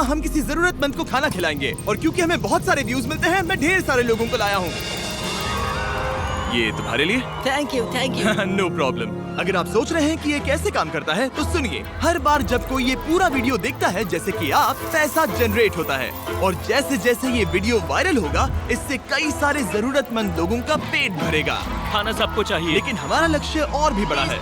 हम किसी जरूरतमंद को खाना खिलाएंगे। और क्योंकि हमें बहुत सारे व्यूज मिलते हैं, मैं ढेर सारे लोगों को लाया हूँ। ये तुम्हारे लिए। Thank you know problem. अगर आप सोच रहे हैं कि ये कैसे काम करता है तो सुनिए। हर बार जब कोई ये पूरा वीडियो देखता है, जैसे कि आप, पैसा जनरेट होता है। और जैसे जैसे ये वीडियो वायरल होगा, इससे कई सारे जरूरतमंद लोगों का पेट भरेगा। खाना सबको चाहिए, लेकिन हमारा लक्ष्य और भी बड़ा है।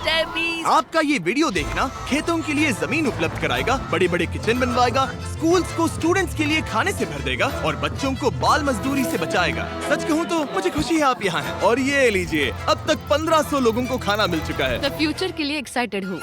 आपका ये वीडियो देखना खेतों के लिए जमीन उपलब्ध कराएगा, बड़े बड़े किचन बनवाएगा, स्कूल्स को स्टूडेंट्स के लिए खाने से भर देगा और बच्चों को बाल मजदूरी से बचाएगा। सच कहूँ तो मुझे खुशी है आप यहाँ हैं। और ये लीजिए, अब तक 1500 लोगों को खाना मिल चुका है। फ्यूचर के लिए एक्साइटेड हूँ।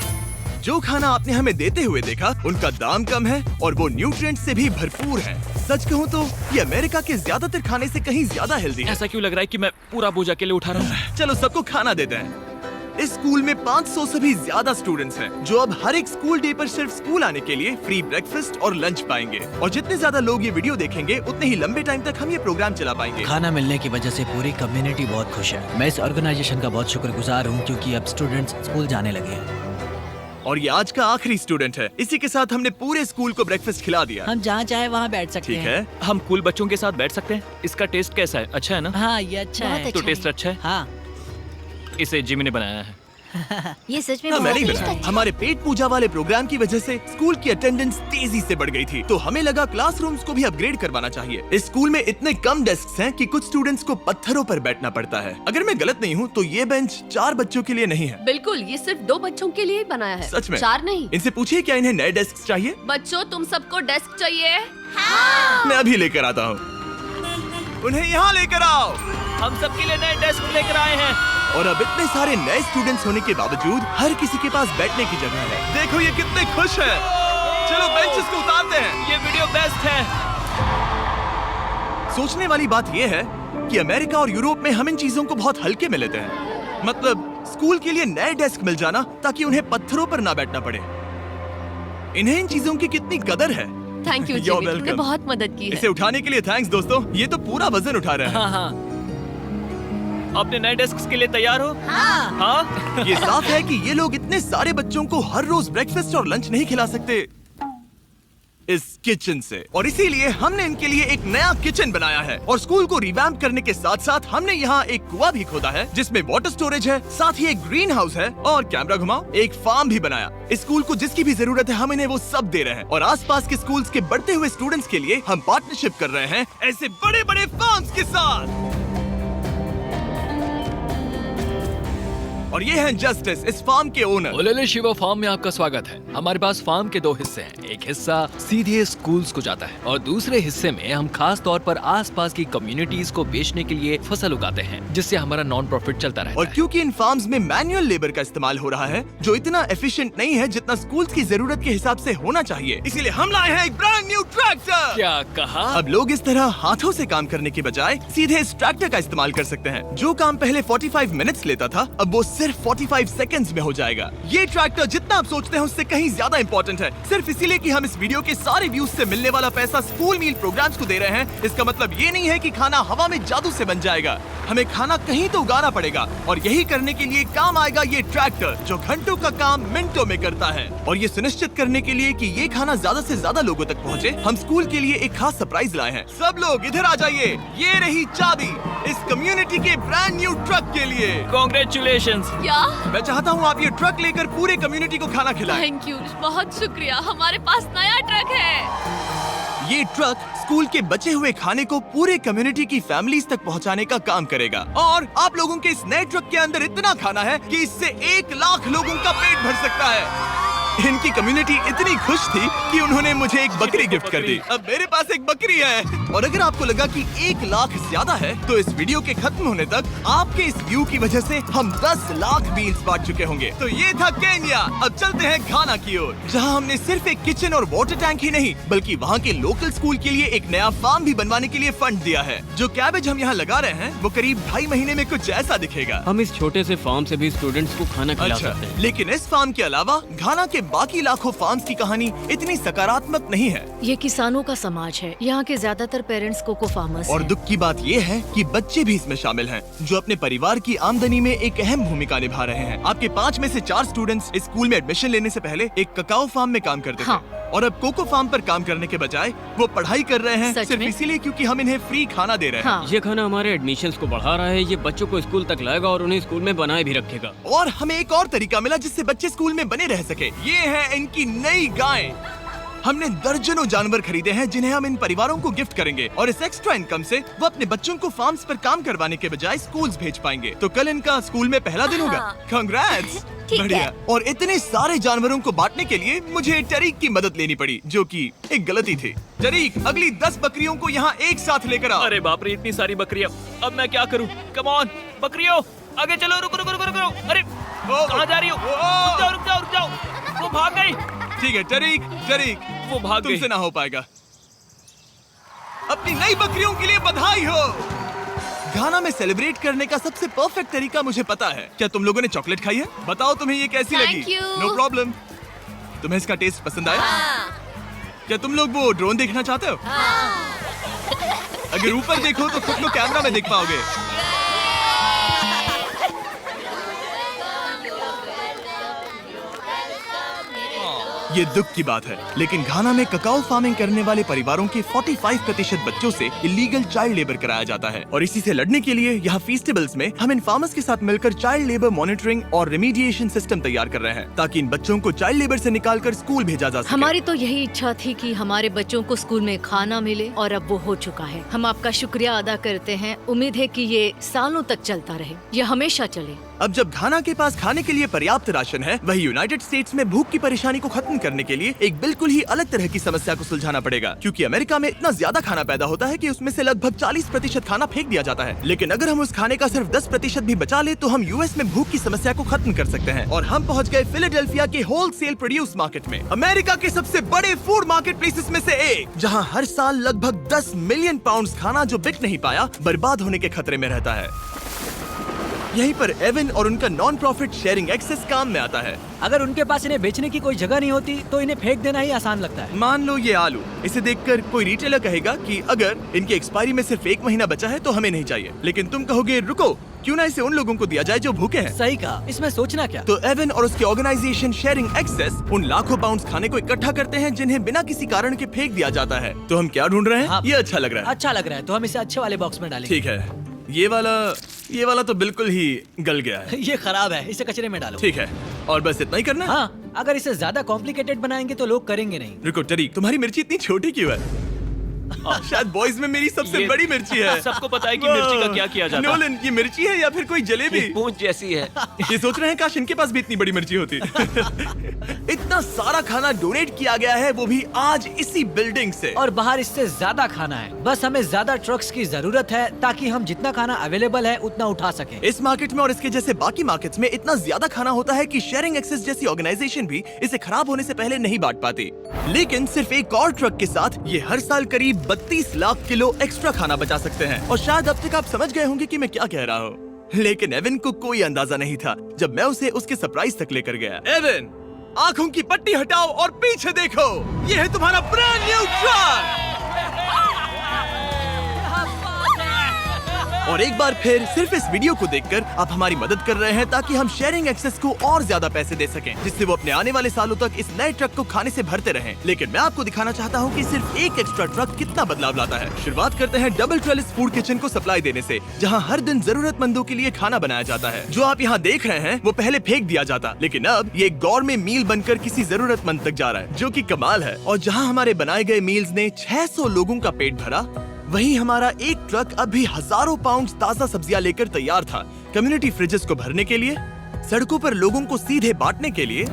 जो खाना आपने हमें देते हुए देखा, उनका दाम कम है और वो न्यूट्रिएंट से भी भरपूर है। सच कहूँ तो ये अमेरिका के ज्यादातर खाने से कहीं ज्यादा हेल्दी है। ऐसा क्यों लग रहा है कि मैं पूरा बोझ अकेले उठा रहा हूँ? चलो सबको खाना देते हैं। इस स्कूल में 500 से भी ज्यादा स्टूडेंट्स हैं, जो अब हर एक स्कूल डे पर सिर्फ स्कूल आने के लिए फ्री ब्रेकफास्ट और लंच पाएंगे। और जितने ज्यादा लोग ये वीडियो देखेंगे, उतने ही लंबे टाइम तक हम ये प्रोग्राम चला पाएंगे। खाना मिलने की वजह से पूरी कम्युनिटी बहुत खुश है। मैं इस ऑर्गेनाइजेशन का बहुत शुक्रगुजार हूँ, क्योंकि अब स्टूडेंट्स स्कूल जाने लगे हैं। और ये आज का आखिरी स्टूडेंट है। इसी के साथ हमने पूरे स्कूल को ब्रेकफास्ट खिला दिया। हम जहाँ चाहे वहाँ बैठ सकते ठीक हैं। है। हम कूल बच्चों के साथ बैठ सकते हैं। इसका टेस्ट कैसा है? अच्छा है ना? हाँ, ये अच्छा है। तो टेस्ट अच्छा है? हाँ। इसे जिमी ने बनाया है। ये सच में हाँ, बहुत मैंने ही टेस्ट बनाया। अच्छा है। हमारे पेट पूजा वाले प्रोग्राम की वजह से स्कूल की अटेंडेंस तेजी से बढ़ गई थी, तो हमें लगा क्लासरूम्स को भी अपग्रेड करवाना चाहिए। इस स्कूल में इतने कम डेस्क हैं कि कुछ स्टूडेंट्स को पत्थरों पर बैठना पड़ता है। अगर मैं गलत नहीं हूँ तो ये बेंच 4 बच्चों के लिए नहीं है। बिल्कुल, ये सिर्फ 2 बच्चों के लिए बनाया है। सच में? 4 नहीं। इनसे पूछिए क्या इन्हें नए डेस्क चाहिए। बच्चों, तुम सबको डेस्क चाहिए? मैं अभी लेकर आता हूँ। उन्हें यहाँ लेकर आओ। हम सबके लिए नए डेस्क लेकर आए हैं। और अब इतने सारे नए स्टूडेंट्स होने के बावजूद हर किसी के पास बैठने की जगह है। देखो ये कितने खुश हैं। चलो बेंचेस को उतारते हैं। ये वीडियो बेस्ट है। सोचने वाली बात ये है कि अमेरिका और यूरोप में हम इन चीजों को बहुत हल्के में लेते हैं। मतलब स्कूल के लिए नए डेस्क मिल जाना ताकि उन्हें पत्थरों पर ना बैठना पड़े। इन्हें इन चीजों की कितनी कदर है। थैंक यू You're जिमी, तुमने welcome। बहुत मदद की है। इसे उठाने के लिए थैंक्स दोस्तों। ये तो पूरा वजन उठा रहे हैं। हाँ हाँ। अपने नए डेस्क के लिए तैयार हो? हाँ। ये साफ है कि ये लोग इतने सारे बच्चों को हर रोज ब्रेकफास्ट और लंच नहीं खिला सकते इस किचन से, और इसीलिए हमने इनके लिए एक नया किचन बनाया है। और स्कूल को रिवैम्प करने के साथ साथ हमने यहाँ एक कुआं भी खोदा है, जिसमें वाटर स्टोरेज है, साथ ही एक ग्रीन हाउस है और कैमरा घुमाओ, एक फार्म भी बनाया। इस स्कूल को जिसकी भी जरूरत है, हम इन्हें वो सब दे रहे हैं। और आसपास के स्कूल्स के बढ़ते हुए स्टूडेंट्स के लिए हम पार्टनरशिप कर रहे हैं ऐसे बड़े बड़े फार्म्स के साथ। और ये हैं जस्टिस, इस फार्म के ओनर। ओलेले शिवा फार्म में आपका स्वागत है। हमारे पास फार्म के 2 हिस्से हैं। एक हिस्सा सीधे स्कूल्स को जाता है और दूसरे हिस्से में हम खास तौर पर आसपास की कम्युनिटीज को बेचने के लिए फसल उगाते हैं, जिससे हमारा नॉन प्रॉफिट चलता रहता और है। क्योंकि इन फार्म्स में मैनुअल लेबर का इस्तेमाल हो रहा है, जो इतना एफिशिएंट नहीं है जितना स्कूल्स की जरूरत के हिसाब से होना चाहिए, इसीलिए हम लाए हैं एक ब्रांड न्यू ट्रैक्टर। क्या कहा? अब लोग इस तरह हाथों से काम करने के बजाय सीधे इस ट्रैक्टर का इस्तेमाल कर सकते हैं। जो काम पहले 45 मिनट्स लेता था, अब वो सिर्फ 45 सेकंड्स में हो जाएगा। ये ट्रैक्टर जितना आप सोचते हैं उससे कहीं ज्यादा इंपॉर्टेंट है। सिर्फ इसीलिए कि हम इस वीडियो के सारे व्यूज से मिलने वाला पैसा स्कूल मील प्रोग्राम्स को दे रहे हैं, इसका मतलब ये नहीं है कि खाना हवा में जादू से बन जाएगा। हमें खाना कहीं तो उगाना पड़ेगा, और यही करने के लिए काम आएगा ये ट्रैक्टर, जो घंटों का काम मिनटों में करता है। और ये सुनिश्चित करने के लिए कि ये खाना ज्यादा से ज्यादा लोगों तक पहुँचे, हम स्कूल के लिए एक खास सरप्राइज लाए हैं। सब लोग इधर आ जाइए। ये रही चाबी इस कम्युनिटी के ब्रांड न्यू ट्रक के लिए। Congratulations। क्या? मैं चाहता हूँ आप ये ट्रक लेकर पूरे कम्युनिटी को खाना खिलाएं। थैंक यू, बहुत शुक्रिया। हमारे पास नया ट्रक है। ये ट्रक स्कूल के बचे हुए खाने को पूरे कम्युनिटी की फैमिलीज तक पहुंचाने का काम करेगा। और आप लोगों के इस नए ट्रक के अंदर इतना खाना है कि इससे 1 लाख लोगों का पेट भर सकता है। इनकी कम्युनिटी इतनी खुश थी कि उन्होंने मुझे एक बकरी गिफ्ट कर दी। अब मेरे पास एक बकरी है। और अगर आपको लगा कि 1 लाख ज्यादा है, तो इस वीडियो के खत्म होने तक आपके इस व्यू की वजह से हम 10 लाख मील्स बांट चुके होंगे। तो ये था केन्या। अब चलते हैं घाना की ओर, जहां हमने सिर्फ एक किचन और वाटर टैंक ही नहीं, बल्कि वहां के लोकल स्कूल के लिए एक नया फार्म भी बनवाने के लिए फंड दिया है। जो कैबेज हम यहाँ लगा रहे हैं, वो करीब 2.5 महीने में कुछ ऐसा दिखेगा। हम इस छोटे से फार्म से भी स्टूडेंट्स को खाना खिला अच्छा, सकते हैं। लेकिन इस फार्म के अलावा घाना के बाकी लाखों फार्म्स की कहानी इतनी सकारात्मक नहीं है। ये किसानों का समाज है। यहाँ के ज्यादातर पेरेंट्स कोको फार्मर्स और हैं। दुख की बात ये है कि बच्चे भी इसमें शामिल हैं, जो अपने परिवार की आमदनी में एक अहम भूमिका निभा रहे हैं। आपके 5 में से 4 स्टूडेंट्स इस स्कूल में एडमिशन लेने से पहले एक ककाओ फार्म में काम करते हाँ। थे, और अब कोको फार्म पर काम करने के बजाय वो पढ़ाई कर रहे हैं सच सिर्फ में? इसीलिए क्योंकि हम इन्हें फ्री खाना दे रहे हैं। हाँ। ये खाना हमारे एडमिशन्स को बढ़ा रहा है, ये बच्चों को स्कूल तक लाएगा और उन्हें स्कूल में बनाए भी रखेगा। और हमें एक और तरीका मिला जिससे बच्चे स्कूल में बने रह सके। ये है इनकी नई गाय। हमने दर्जनों जानवर खरीदे हैं जिन्हें हम इन परिवारों को गिफ्ट करेंगे, और इस एक्स्ट्रा इनकम से वो अपने बच्चों को फार्म्स पर काम करवाने के बजाय स्कूल्स भेज पाएंगे। तो कल इनका स्कूल में पहला दिन होगा। कांग्रेट्स। ठीक बढ़िया। है। और इतने सारे जानवरों को बांटने के लिए मुझे टरीक की मदद लेनी पड़ी, जो कि एक गलती थी। टरीक, अगली 10 बकरियों को यहाँ एक साथ लेकर आओ। अरे बाप रे, इतनी सारी बकरियां, अब मैं क्या करूं? कम ऑन बकरियों, आगे चलो। रुको रुको रुको रुको। अरे कहाँ जा रही हो? रुक जाओ रुक जाओ रुक जाओ। वो भाग गई। ठीक है टरीक, टरीक वो भाग गई। तुमसे ना हो पाएगा। अपनी नई बकरियों के लिए बधाई हो। घाना में सेलिब्रेट करने का सबसे परफेक्ट तरीका मुझे पता है। क्या तुम लोगों ने चॉकलेट खाई है? बताओ तुम्हें ये कैसी Thank लगी? you. No problem. तुम्हें इसका टेस्ट पसंद आया? क्या तुम लोग वो ड्रोन देखना चाहते हो? अगर ऊपर देखो तो खुद को कैमरा में देख पाओगे। ये दुख की बात है, लेकिन घाना में ककाओ फार्मिंग करने वाले परिवारों के 45% बच्चों से इलीगल चाइल्ड लेबर कराया जाता है, और इसी से लड़ने के लिए यहाँ फेस्टिवल्स में हम इन फार्मर्स के साथ मिलकर चाइल्ड लेबर मॉनिटरिंग और रेमीडिएशन सिस्टम तैयार कर रहे हैं, ताकि इन बच्चों को चाइल्ड लेबर से निकालकर स्कूल भेजा जा सके। हमारी तो यही इच्छा थी कि हमारे बच्चों को स्कूल में खाना मिले, और अब वो हो चुका है। हम आपका शुक्रिया अदा करते हैं। उम्मीद है कि ये सालों तक चलता रहे, ये हमेशा चले। अब जब घाना के पास खाने के लिए पर्याप्त राशन है, वही यूनाइटेड स्टेट्स में भूख की परेशानी को खत्म करने के लिए एक बिल्कुल ही अलग तरह की समस्या को सुलझाना पड़ेगा, क्योंकि अमेरिका में इतना ज्यादा खाना पैदा होता है कि उसमें से लगभग 40% खाना फेंक दिया जाता है। लेकिन अगर हम उस खाने का सिर्फ 10% भी बचा ले तो हम यूएस में भूख की समस्या को खत्म कर सकते हैं। और हम पहुंच गए फिलाडेल्फिया के होलसेल प्रोड्यूस मार्केट में, अमेरिका के सबसे बड़े फूड मार्केट प्लेसेस में से एक, जहां हर साल लगभग 10 मिलियन पाउंड खाना जो बिक नहीं पाया बर्बाद होने के खतरे में रहता है। यहीं पर एवन और उनका नॉन प्रॉफिट शेयरिंग एक्सेस काम में आता है। अगर उनके पास इन्हें बेचने की कोई जगह नहीं होती तो इन्हें फेंक देना ही आसान लगता है। मान लो ये आलू, इसे देखकर कोई रिटेलर कहेगा कि अगर इनकी एक्सपायरी में सिर्फ 1 महीना बचा है तो हमें नहीं चाहिए, लेकिन तुम कहोगे रुको, क्यों ना इसे उन लोगों को दिया जाए जो भूखे हैं। सही कहा, इसमें सोचना क्या। तो एवन और उसके ऑर्गेनाइजेशन शेयरिंग एक्सेस उन लाखों पाउंड्स खाने को इकट्ठा करते हैं जिन्हें बिना किसी कारण के फेंक दिया जाता है। तो हम क्या ढूंढ रहे हैं? हाँ। ये अच्छा लग रहा है। अच्छा लग रहा है तो हम इसे अच्छे वाले बॉक्स में डालेंगे। ठीक है, ये वाला तो बिल्कुल ही गल गया है। ये खराब है, इसे कचरे में डालो। ठीक है, और बस इतना ही करना है? हाँ, अगर इसे ज्यादा कॉम्प्लिकेटेड बनाएंगे तो लोग करेंगे नहीं। रुको टरीक, तुम्हारी मिर्ची इतनी छोटी क्यों है? शायद बॉयज में मेरी सबसे ये बड़ी मिर्ची है। सबको पता है कि मिर्ची का क्या किया जाता है। नोलन, ये मिर्ची है या फिर कोई जलेबी? पूंछ जैसी है। ये सोच रहे हैं काश इनके पास भी इतनी बड़ी मिर्ची होती। इतना सारा खाना डोनेट किया गया है, वो भी आज इसी बिल्डिंग से। और बाहर इससे ज्यादा खाना है, बस हमें ज्यादा ट्रक्स की जरूरत है ताकि हम जितना खाना अवेलेबल है उतना उठा सकें। इस मार्केट में और इसके जैसे बाकी मार्केट्स में इतना ज्यादा खाना होता है कि शेयरिंग एक्सेस जैसी ऑर्गेनाइजेशन भी इसे खराब होने से पहले नहीं बांट पाती। लेकिन सिर्फ एक और ट्रक के साथ ये हर साल करीब 32 लाख किलो एक्स्ट्रा खाना बचा सकते हैं। और शायद अब तक आप समझ गए होंगे कि मैं क्या कह रहा हूँ, लेकिन एवन को कोई अंदाजा नहीं था जब मैं उसे उसके सरप्राइज तक लेकर गया। एवन, आंखों की पट्टी हटाओ और पीछे देखो, ये है तुम्हारा ब्रांड न्यू ट्रक। और एक बार फिर सिर्फ इस वीडियो को देखकर आप हमारी मदद कर रहे हैं ताकि हम शेयरिंग एक्सेस को और ज्यादा पैसे दे सकें, जिससे वो अपने आने वाले सालों तक इस नए ट्रक को खाने से भरते रहें। लेकिन मैं आपको दिखाना चाहता हूँ कि सिर्फ एक एक्स्ट्रा ट्रक कितना बदलाव लाता है। शुरुआत करते हैं डबल ट्रेलिस फूड किचन को सप्लाई देने से, जहाँ हर दिन जरूरतमंदों के लिए खाना बनाया जाता है। जो आप यहाँ देख रहे हैं वो पहले फेंक दिया जाता, लेकिन अब ये गौरमेट मील बनकर किसी जरूरतमंद तक जा रहा है, जो कि कमाल है। और जहाँ हमारे बनाए गए मील्स ने 600 लोगों का पेट भरा, वहीं हमारा एक ट्रक अभी हजारों पाउंड ताजा सब्जियां लेकर तैयार था, कम्युनिटी फ्रिजेस को भरने के लिए, सड़कों पर लोगों को सीधे बांटने के लिए,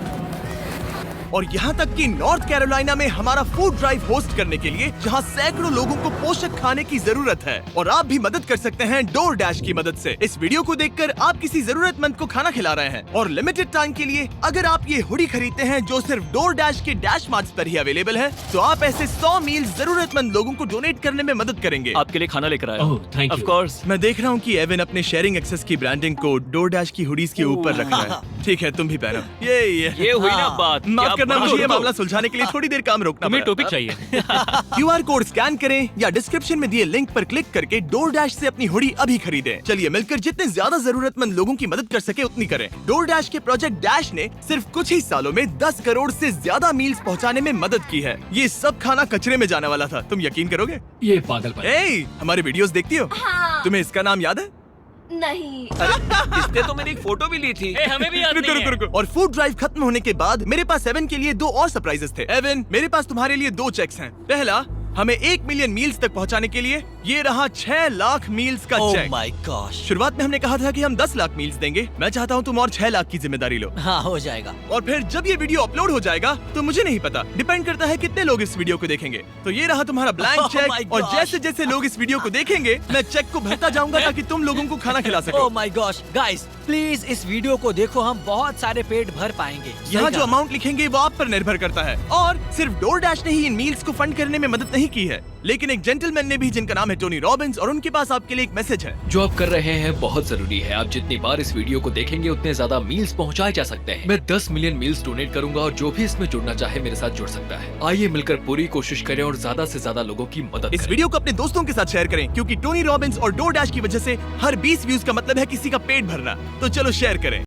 और यहाँ तक कि नॉर्थ कैरोलिना में हमारा फूड ड्राइव होस्ट करने के लिए, जहाँ सैकड़ों लोगों को पोषक खाने की जरूरत है। और आप भी मदद कर सकते हैं डोर डैश की मदद से। इस वीडियो को देखकर आप किसी जरूरतमंद को खाना खिला रहे हैं, और लिमिटेड टाइम के लिए अगर आप ये हुडी खरीदते हैं जो सिर्फ डोर डैश के डैश मार्ट्स पर ही अवेलेबल है, तो आप ऐसे 100 मील जरूरतमंद लोगों को डोनेट करने में मदद करेंगे। आपके लिए खाना लेकर आया। ओह, thank you. Of course। मैं देख रहा हूँ कि एवन अपने शेयरिंग एक्सेस की ब्रांडिंग को डोर डैश की हुडीज के ऊपर रख रहा है। ठीक है, तुम भी पहनो। ये ये हुई ना बात। माफ क्या करना, रुको, मुझे ये रुको। मामला सुलझाने के लिए थोड़ी देर काम रोकना तुम्हें पड़ा। टॉपिक चाहिए। QR कोड स्कैन करें या डिस्क्रिप्शन में दिए लिंक पर क्लिक करके डोरडैश से अपनी हुडी अभी खरीदें। चलिए मिलकर जितने ज्यादा जरूरतमंद लोगों की मदद कर सके उतनी करें। डोरडैश के प्रोजेक्ट डैश ने सिर्फ कुछ ही सालों में 10 करोड़ से ज्यादा मील्स पहुंचाने में मदद की है। ये सब खाना कचरे में जाने वाला था, तुम यकीन करोगे? ये पागलपन है। ए, हमारे वीडियोस देखती हो? हाँ। तुम्हें इसका नाम याद है? नहीं। इसने तो मेरी एक फोटो भी ली थी। हमें भी याद रुको नहीं रुको है। रुको। और फूड ड्राइव खत्म होने के बाद मेरे पास एवन के लिए 2 और सरप्राइजेस थे। एवन, मेरे पास तुम्हारे लिए 2 चेक्स हैं। पहला, हमें 1 मिलियन मील्स तक पहुंचाने के लिए ये रहा 6 लाख मील्स का ओह चेक। My gosh. शुरुआत में हमने कहा था कि हम 10 लाख मील्स देंगे। मैं चाहता हूँ तुम और 6 लाख की जिम्मेदारी लो। हाँ, हो जाएगा। और फिर जब ये वीडियो अपलोड हो जाएगा तो मुझे नहीं पता, डिपेंड करता है कितने लोग इस वीडियो को देखेंगे। तो ये रहा तुम्हारा ब्लैंक Oh my चेक, और gosh. जैसे जैसे लोग इस वीडियो को देखेंगे मैं चेक को भरता जाऊंगा ताकि तुम लोगों को खाना खिला सको। Oh my gosh, guys please इस वीडियो को देखो, हम बहुत सारे पेट भर पाएंगे। यहाँ सही जो कहा। अमाउंट लिखेंगे वो आप पर निर्भर करता है। और सिर्फ डोरडैश ने ही इन मील्स को फंड करने में मदद नहीं की है, लेकिन एक जेंटलमैन ने भी, जिनका नाम है टोनी रॉबिन्स, और उनके पास आपके लिए एक मैसेज है। जो आप कर रहे हैं बहुत जरूरी है। आप जितनी बार इस वीडियो को देखेंगे उतने ज्यादा मील्स पहुंचाए जा सकते हैं। मैं 10 मिलियन मील्स डोनेट करूंगा और जो भी इसमें जुड़ना चाहे मेरे साथ जुड़ सकता है। आइए मिलकर पूरी कोशिश करें और ज्यादा से ज्यादा लोगों की मदद इस करें। वीडियो को अपने दोस्तों के साथ शेयर करें, क्योंकि टोनी रॉबिन्स और डोरडैश की वजह से हर 20 व्यूज का मतलब है किसी का पेट भरना। तो चलो शेयर करें।